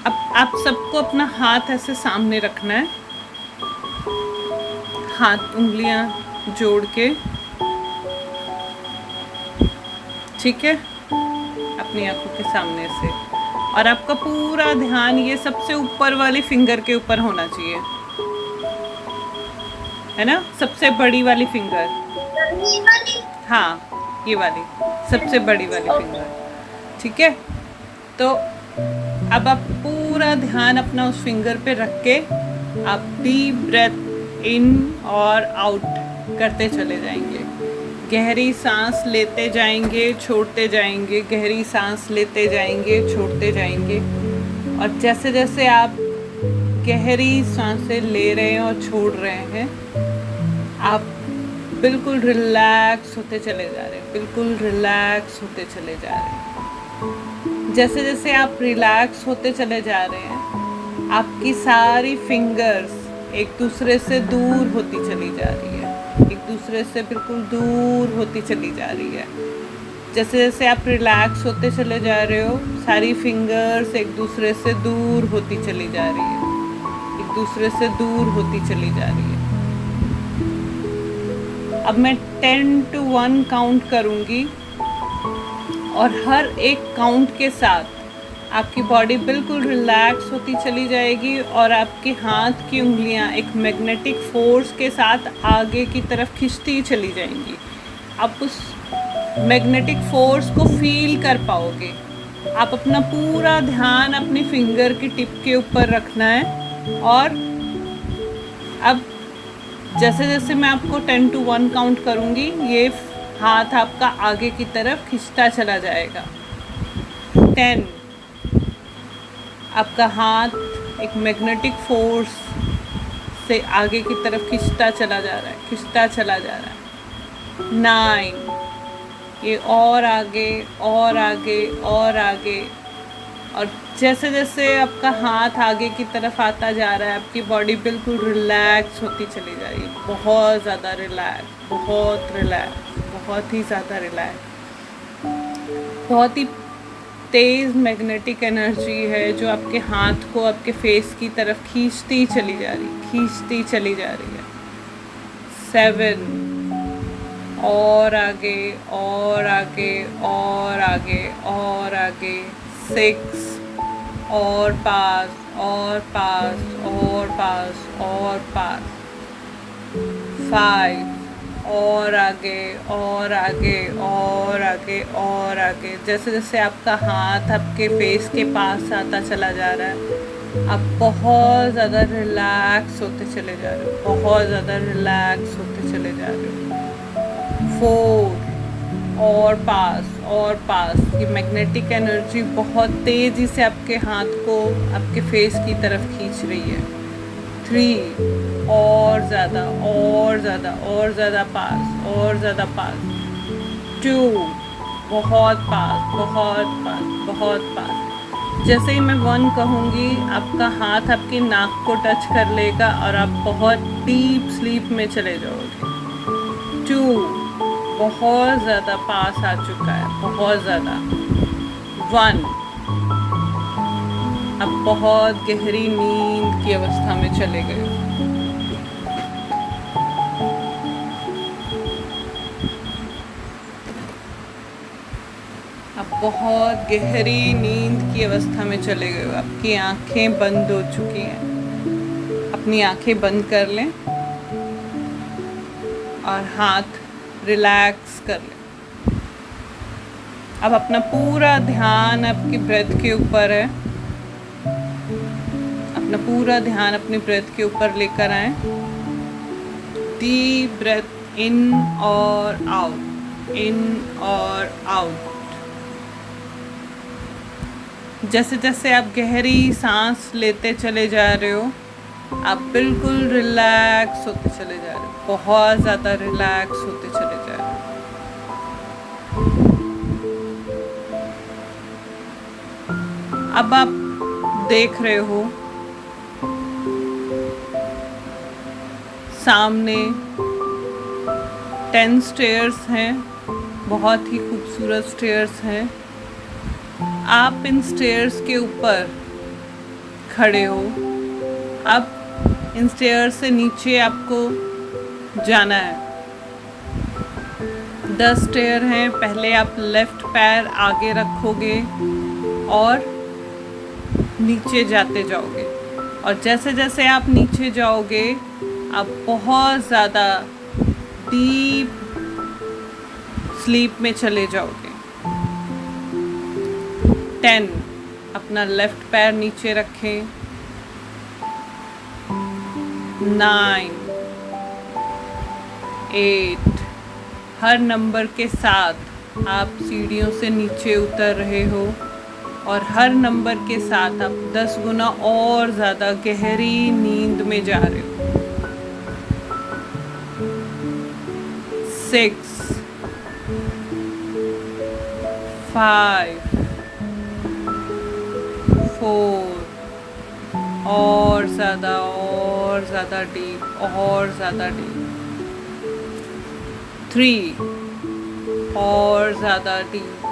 अब आप सबको अपना हाथ ऐसे सामने रखना है, हाथ उंगलियां जोड़ के, ठीक है, अपनी आंखों के सामने से। और आपका पूरा ध्यान ये सबसे ऊपर वाली फिंगर के ऊपर होना चाहिए, है ना, सबसे बड़ी वाली फिंगर। ये वाली। हाँ, ये वाली सबसे बड़ी वाली फिंगर, ठीक है। तो अब आप पूरा ध्यान अपना उस फिंगर पे रख के आप डीप ब्रेथ इन और आउट करते चले जाएंगे। गहरी सांस लेते जाएंगे, छोड़ते जाएंगे, गहरी सांस लेते जाएंगे, छोड़ते जाएंगे। और जैसे जैसे आप गहरी सांसें ले रहे हैं और छोड़ रहे हैं, आप बिल्कुल रिलैक्स होते चले जा रहे हैं, बिल्कुल रिलैक्स होते चले जा रहे हैं। जैसे जैसे आप रिलैक्स होते चले जा रहे हैं, आपकी सारी फिंगर्स एक दूसरे से दूर होती चली जा रही है, एक दूसरे से बिल्कुल दूर होती चली जा रही है। जैसे जैसे आप रिलैक्स होते चले जा रहे हो, सारी फिंगर्स एक दूसरे से दूर होती चली जा रही है, एक दूसरे से दूर होती चली जा रही है। अब मैं 10 to 1 काउंट करूँगी और हर एक काउंट के साथ आपकी बॉडी बिल्कुल रिलैक्स होती चली जाएगी और आपके हाथ की उंगलियां एक मैग्नेटिक फोर्स के साथ आगे की तरफ खींचती चली जाएंगी। आप उस मैग्नेटिक फोर्स को फील कर पाओगे। आप अपना पूरा ध्यान अपनी फिंगर की टिप के ऊपर रखना है। और अब जैसे जैसे मैं आपको 10 to 1 काउंट करूँगी, ये हाथ आपका आगे की तरफ खींचता चला जाएगा। 10, आपका हाथ एक मैग्नेटिक फोर्स से आगे की तरफ खींचता चला जा रहा है, खींचता चला जा रहा है। 9, ये और आगे और आगे और आगे। और जैसे जैसे आपका हाथ आगे की तरफ आता जा रहा है, आपकी बॉडी बिल्कुल रिलैक्स होती चली जा रही है, बहुत ज़्यादा रिलैक्स, बहुत रिलैक्स, बहुत ही ज़्यादा रिलैक्स। बहुत ही तेज़ मैग्नेटिक एनर्जी है जो आपके हाथ को आपके फेस की तरफ खींचती चली जा रही, खींचती चली जा रही है। 7, और आगे और आगे और आगे और आगे। 6, और पास और पास और पास और पास। 5, और आगे और आगे और आगे और आगे। जैसे जैसे आपका हाथ आपके फेस के पास आता चला जा रहा है, आप बहुत ज़्यादा रिलैक्स होते चले जा रहे हो, बहुत ज़्यादा रिलैक्स होते चले जा रहे हो। 4, और पास। ये मैग्नेटिक एनर्जी बहुत तेज़ी से आपके हाथ को आपके फेस की तरफ खींच रही है। 3, और ज़्यादा और ज़्यादा और ज़्यादा पास और ज़्यादा पास। 2, बहुत पास बहुत पास बहुत पास। जैसे ही मैं 1 कहूँगी, आपका हाथ आपकी नाक को टच कर लेगा और आप बहुत डीप स्लीप में चले जाओगे। 2, बहुत ज़्यादा पास आ चुका है, बहुत ज़्यादा। 1, अब बहुत गहरी नींद की अवस्था में चले गए। अब बहुत गहरी नींद की अवस्था में चले गए। आपकी आंखें बंद हो चुकी हैं। अपनी आंखें बंद कर लें और हाथ रिलैक्स कर लें। अब अपना पूरा ध्यान आपकी ब्रेथ के ऊपर है। अपना पूरा ध्यान अपनी ब्रेथ के ऊपर लेकर आए। डीप ब्रेथ इन और आउट, इन और आउट। जैसे जैसे आप गहरी सांस लेते चले जा रहे हो, आप बिल्कुल रिलैक्स होते चले जा रहे हो, बहुत ज़्यादा रिलैक्स होते चले जा रहे हो। अब आप देख रहे हो सामने 10 स्टेयर्स हैं, बहुत ही खूबसूरत स्टेयर्स हैं। आप इन स्टेयर्स के ऊपर खड़े हो। अब इन स्टेयर से नीचे आपको जाना है। 10 स्टेयर हैं। पहले आप लेफ्ट पैर आगे रखोगे और नीचे जाते जाओगे, और जैसे जैसे आप नीचे जाओगे आप बहुत ज़्यादा डीप स्लीप में चले जाओगे। 10, अपना लेफ्ट पैर नीचे रखें। 9, 8, हर नंबर के साथ आप सीढ़ियों से नीचे उतर रहे हो, और हर नंबर के साथ आप 10 गुना और ज़्यादा गहरी नींद में जा रहे हो। 6, 5, 4, और ज़्यादा डीप, और ज़्यादा डीप। 3, और ज़्यादा डीप,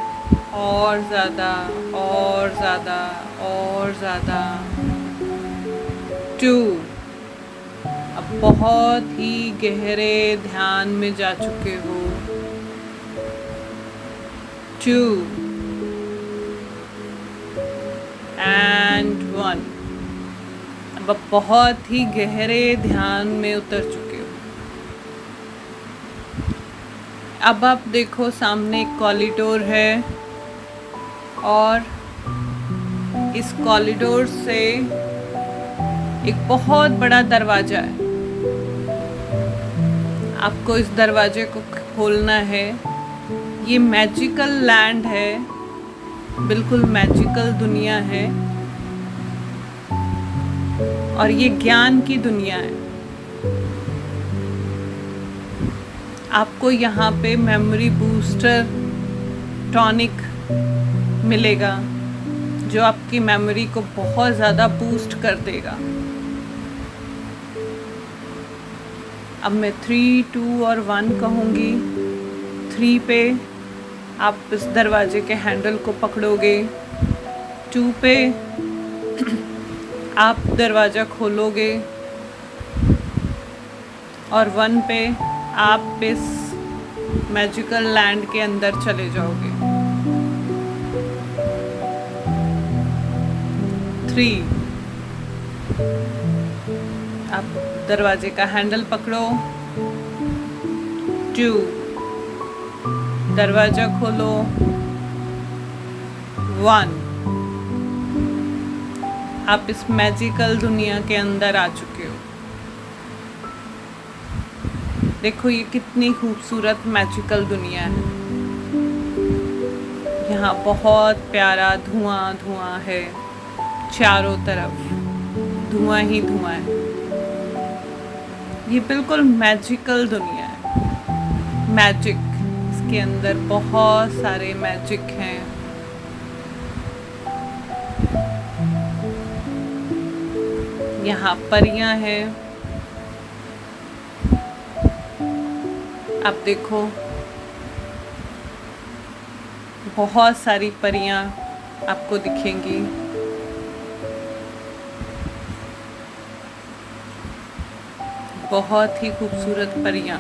और ज़्यादा, और ज़्यादा, और ज़्यादा। 2, अब बहुत ही गहरे ध्यान में जा चुके हो। 2 and 1, अब आप बहुत ही गहरे ध्यान में उतर चुके हो। अब आप देखो सामने एक कॉरिडोर है, और इस कॉरिडोर से एक बहुत बड़ा दरवाज़ा है। आपको इस दरवाजे को खोलना है। ये मैजिकल लैंड है, बिल्कुल मैजिकल दुनिया है, और ये ज्ञान की दुनिया है। आपको यहाँ पे मेमोरी बूस्टर टॉनिक मिलेगा, जो आपकी मेमोरी को बहुत ज़्यादा बूस्ट कर देगा। अब मैं 3, 2 और 1 कहूँगी। 3 पे आप इस दरवाजे के हैंडल को पकड़ोगे। 2 पे आप दरवाज़ा खोलोगे, और 1 पे आप इस मैजिकल लैंड के अंदर चले जाओगे। 3, आप दरवाजे का हैंडल पकड़ो। 2, दरवाज़ा खोलो। 1, आप इस मैजिकल दुनिया के अंदर आ चुके हो। देखो ये कितनी खूबसूरत मैजिकल दुनिया है। यहाँ बहुत प्यारा धुआं धुआं है, चारों तरफ धुआं ही धुआं है। ये बिल्कुल मैजिकल दुनिया है। मैजिक, इसके अंदर बहुत सारे मैजिक हैं। यहाँ परियां हैं। आप देखो बहुत सारी परियां आपको दिखेंगी। बहुत ही खूबसूरत परियां।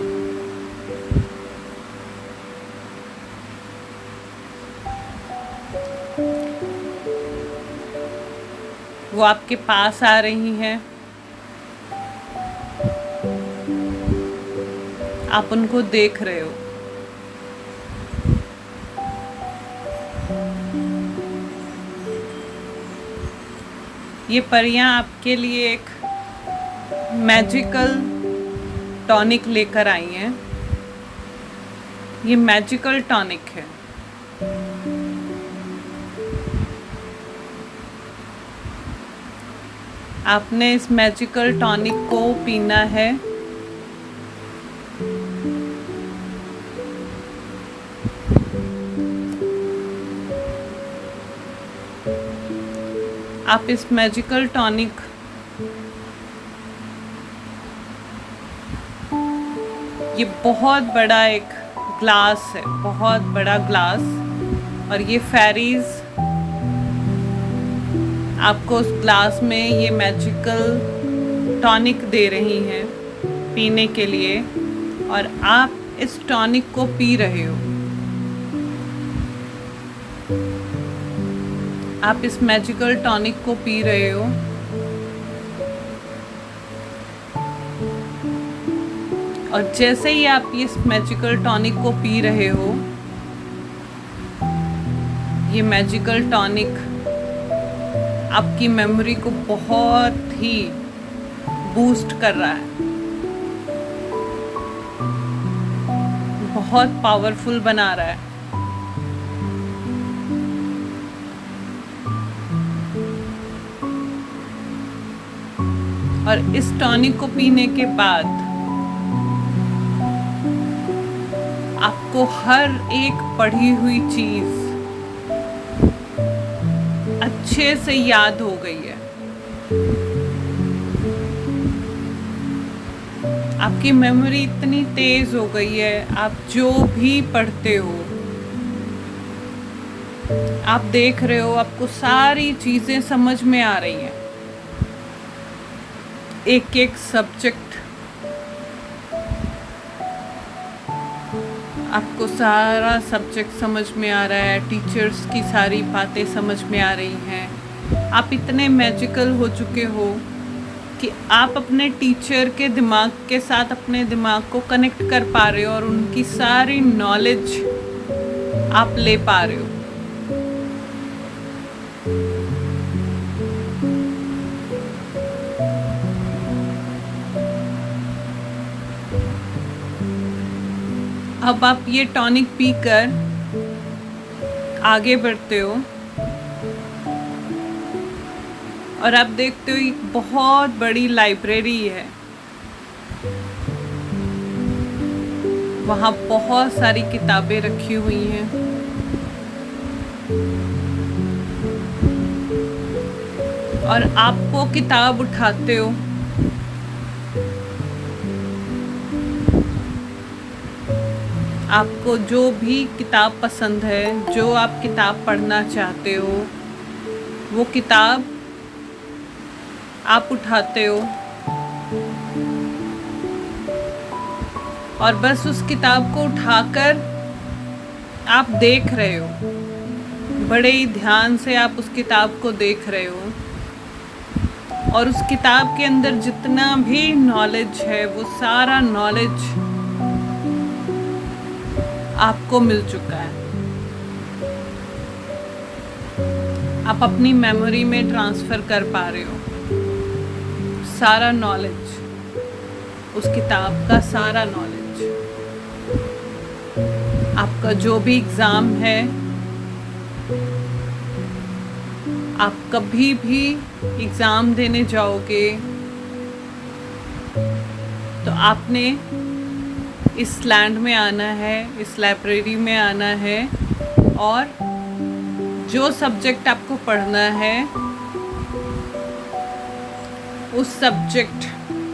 वो आपके पास आ रही हैं। आप उनको देख रहे हो। ये परियां आपके लिए एक मैजिकल टॉनिक लेकर आई हैं। ये मैजिकल टॉनिक है। आपने इस मैजिकल टॉनिक को पीना है। आप इस मैजिकल टॉनिक ये बहुत बड़ा एक ग्लास है, बहुत बड़ा ग्लास, और ये फेरीज आपको उस ग्लास में ये मैजिकल टॉनिक दे रही हैं पीने के लिए, और आप इस टॉनिक को पी रहे हो। आप इस मैजिकल टॉनिक को पी रहे हो, और जैसे ही आप इस मैजिकल टॉनिक को पी रहे हो, ये मैजिकल टॉनिक आपकी मेमोरी को बहुत ही बूस्ट कर रहा है, बहुत पावरफुल बना रहा है। और इस टॉनिक को पीने के बाद आपको हर एक पढ़ी हुई चीज अच्छे से याद हो गई है। आपकी मेमोरी इतनी तेज हो गई है, आप जो भी पढ़ते हो, आप देख रहे हो, आपको सारी चीजें समझ में आ रही हैं। एक एक सब्जेक्ट आपको सारा सब्जेक्ट समझ में आ रहा है, टीचर्स की सारी बातें समझ में आ रही हैं। आप इतने मैजिकल हो चुके हो कि आप अपने टीचर के दिमाग के साथ अपने दिमाग को कनेक्ट कर पा रहे हो, और उनकी सारी नॉलेज आप ले पा रहे हो। अब आप ये टॉनिक पीकर आगे बढ़ते हो, और आप देखते हो एक बहुत बड़ी लाइब्रेरी है। वहाँ बहुत सारी किताबें रखी हुई हैं। और आप वो किताब उठाते हो, आपको जो भी किताब पसंद है, जो आप किताब पढ़ना चाहते हो, वो किताब आप उठाते हो, और बस उस किताब को उठाकर आप देख रहे हो। बड़े ही ध्यान से आप उस किताब को देख रहे हो, और उस किताब के अंदर जितना भी नॉलेज है, वो सारा नॉलेज आपको मिल चुका है। आप अपनी मेमोरी में ट्रांसफ़र कर पा रहे हो सारा नॉलेज, उस किताब का सारा नॉलेज। आपका जो भी एग्ज़ाम है, आप कभी भी एग्ज़ाम देने जाओगे तो आपने इस लैंड में आना है, इस लाइब्रेरी में आना है, और जो सब्जेक्ट आपको पढ़ना है, उस सब्जेक्ट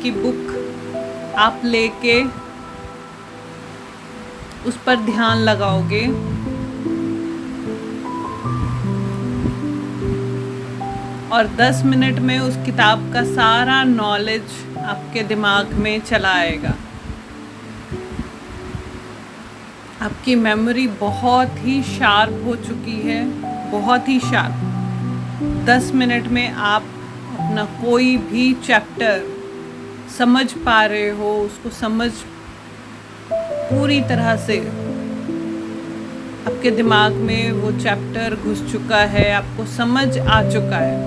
की बुक आप लेके उस पर ध्यान लगाओगे, और 10 मिनट में उस किताब का सारा नॉलेज आपके दिमाग में चला आएगा। आपकी मेमोरी बहुत ही शार्प हो चुकी है, बहुत ही शार्प। 10 मिनट में आप अपना कोई भी चैप्टर समझ पा रहे हो, उसको समझ पूरी तरह से आपके दिमाग में वो चैप्टर घुस चुका है, आपको समझ आ चुका है।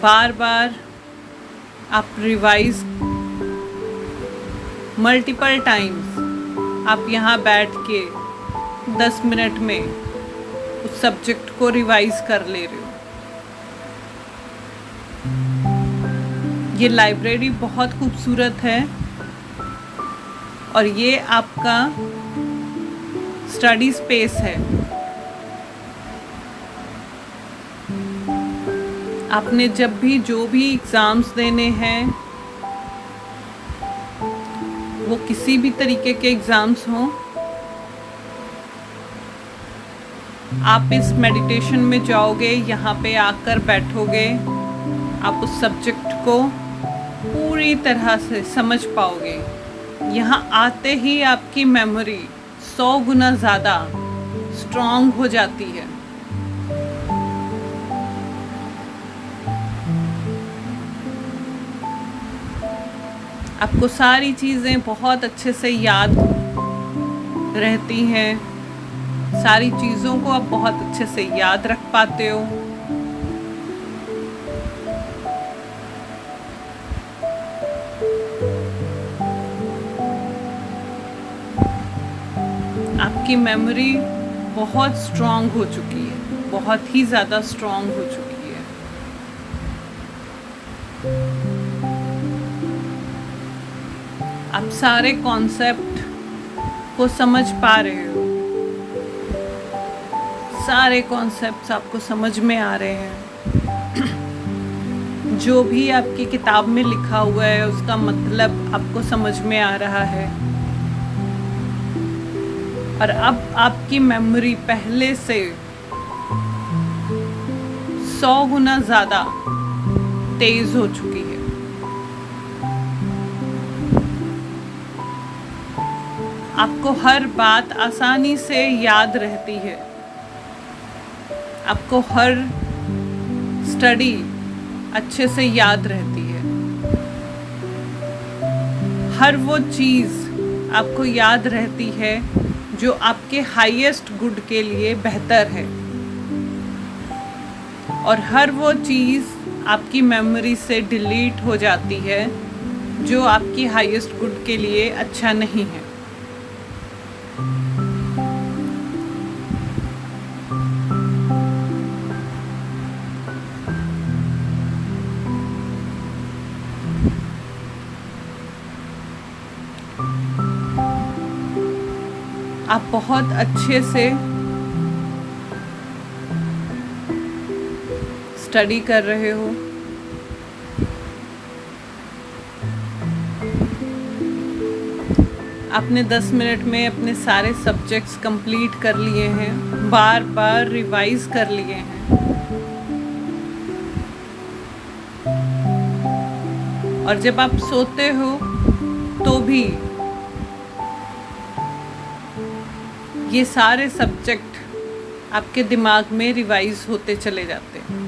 बार बार आप रिवाइज मल्टीपल टाइम्स आप यहाँ बैठ के 10 मिनट में उस सब्जेक्ट को रिवाइज कर ले रहे हो। ये लाइब्रेरी बहुत खूबसूरत है, और ये आपका स्टडी स्पेस है। आपने जब भी जो भी एग्ज़ाम्स देने हैं, वो किसी भी तरीके के एग्ज़ाम्स हों, आप इस मेडिटेशन में जाओगे, यहाँ पे आकर बैठोगे, आप उस सब्जेक्ट को पूरी तरह से समझ पाओगे। यहाँ आते ही आपकी मेमोरी 100 गुना ज़्यादा स्ट्रॉन्ग हो जाती है। आपको सारी चीज़ें बहुत अच्छे से याद रहती हैं, सारी चीज़ों को आप बहुत अच्छे से याद रख पाते हो। आपकी मेमोरी बहुत स्ट्रॉन्ग हो चुकी है, बहुत ही ज़्यादा स्ट्रॉन्ग हो चुकी है। आप सारे कॉन्सेप्ट को समझ पा रहे हो, सारे कॉन्सेप्ट्स आपको समझ में आ रहे हैं। जो भी आपकी किताब में लिखा हुआ है उसका मतलब आपको समझ में आ रहा है। और अब आपकी मेमोरी पहले से 100 गुना ज़्यादा तेज हो चुकी है। आपको हर बात आसानी से याद रहती है, आपको हर स्टडी अच्छे से याद रहती है, हर वो चीज़ आपको याद रहती है जो आपके हाईएस्ट गुड के लिए बेहतर है, और हर वो चीज़ आपकी मेमोरी से डिलीट हो जाती है जो आपकी हाईएस्ट गुड के लिए अच्छा नहीं है। आप बहुत अच्छे से स्टडी कर रहे हो। आपने 10 मिनट में अपने सारे सब्जेक्ट्स कंप्लीट कर लिए हैं, बार बार रिवाइज कर लिए हैं। और जब आप सोते हो तो भी ये सारे सब्जेक्ट आपके दिमाग में रिवाइज होते चले जाते हैं।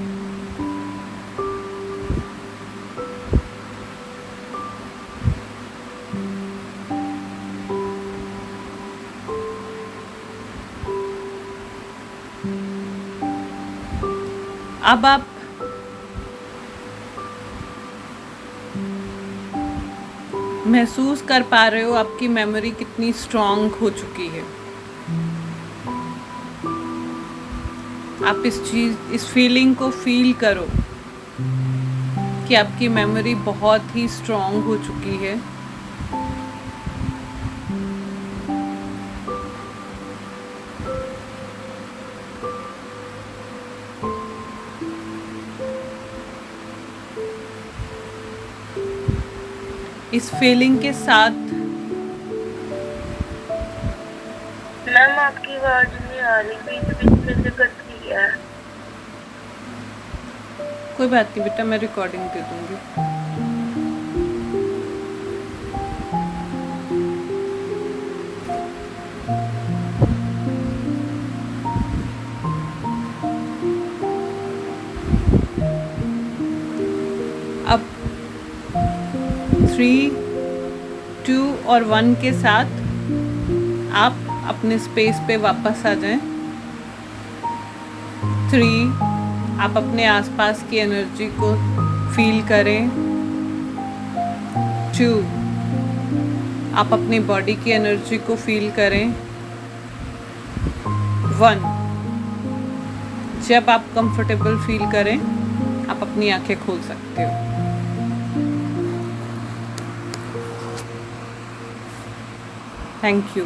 अब आप महसूस कर पा रहे हो आपकी मेमोरी कितनी स्ट्रॉन्ग हो चुकी है। आप इस फीलिंग को फील करो कि आपकी मेमोरी बहुत ही स्ट्रॉन्ग हो चुकी है। इस फीलिंग के साथ मैम आपकी आवाज नहीं आ रही, बीच बीच में से कट रही है। कोई बात नहीं बेटा, मैं रिकॉर्डिंग दे दूंगी। अब 3, 2 और 1 के साथ आप अपने स्पेस पे वापस आ जाएं। 3, आप अपने आसपास की एनर्जी को फील करें। 2, आप अपनी बॉडी की एनर्जी को फील करें। 1, जब आप कंफर्टेबल फील करें आप अपनी आंखें खोल सकते हो। Thank you.